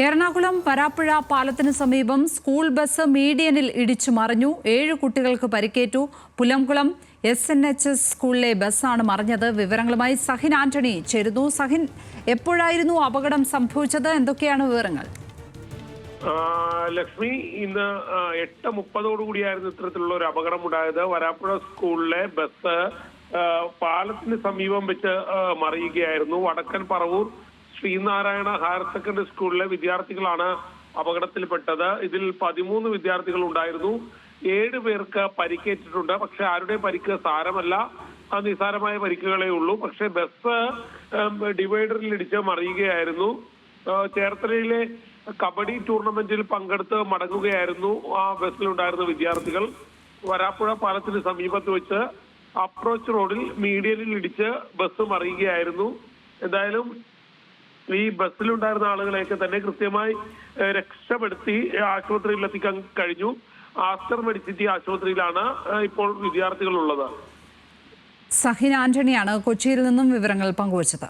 എറണാകുളം വരാപ്പുഴ പാലത്തിന് സമീപം school bus മീഡിയനിൽ ഇടിച്ചു മറിഞ്ഞു. 7 കുട്ടികൾക്ക് പരിക്കേറ്റു. പുലംകുളം SNHS സ്കൂളിലെ ബസ്സാണ് മറിഞ്ഞത്. വിവരങ്ങളുമായി സഹിൻ ആന്റണി ചേരുന്നു. സഹിൻ, എപ്പോഴായിരുന്നു അപകടം സംഭവിച്ചത്? എന്തൊക്കെയാണ് വിവരങ്ങൾ? ലക്ഷ്മി, ഇന്ന് 8:30 ഇത്തരത്തിലുള്ള ഒരു അപകടം ഉണ്ടായത്. വരാപ്പുഴ സ്കൂളിലെ ബസ് പാലത്തിന് സമീപം വെച്ച് മറിയുകയായിരുന്നു. വടക്കൻ പറവൂർ ശ്രീനാരായണ ഹയർ സെക്കൻഡറി സ്കൂളിലെ വിദ്യാർത്ഥികളാണ് അപകടത്തിൽപ്പെട്ടത്. ഇതിൽ 13 വിദ്യാർത്ഥികൾ ഉണ്ടായിരുന്നു. 7 പേർക്ക് പരിക്കേറ്റിട്ടുണ്ട്. പക്ഷെ ആരുടെ പരിക്ക് സാരമല്ല, നിസാരമായ പരിക്കുകളേ ഉള്ളൂ. പക്ഷെ ബസ് ഡിവൈഡറിൽ ഇടിച്ച് മറിയുകയായിരുന്നു. ചേർത്തലയിലെ കബഡി ടൂർണമെന്റിൽ പങ്കെടുത്ത് മടങ്ങുകയായിരുന്നു ആ ബസ്സിലുണ്ടായിരുന്ന വിദ്യാർത്ഥികൾ. വരാപ്പുഴ പാലത്തിന് സമീപത്ത് വെച്ച് അപ്രോച്ച് റോഡിൽ മീഡിയനിൽ ഇടിച്ച് ബസ് മറിയുകയായിരുന്നു. എന്തായാലും ഈ ബസ്സിലുണ്ടായിരുന്ന ആളുകളെയൊക്കെ തന്നെ കൃത്യമായി രക്ഷപ്പെടുത്തി ആശുപത്രിയിൽ എത്തിക്കാൻ കഴിഞ്ഞു. ആസ്റ്റർ മെഡിസിറ്റി ആശുപത്രിയിലാണ് ഇപ്പോൾ വിദ്യാർത്ഥികൾ ഉള്ളത്. സഹിൻ ആന്റണിയാണ് കൊച്ചിയിൽ നിന്നും വിവരങ്ങൾ പങ്കുവച്ചത്.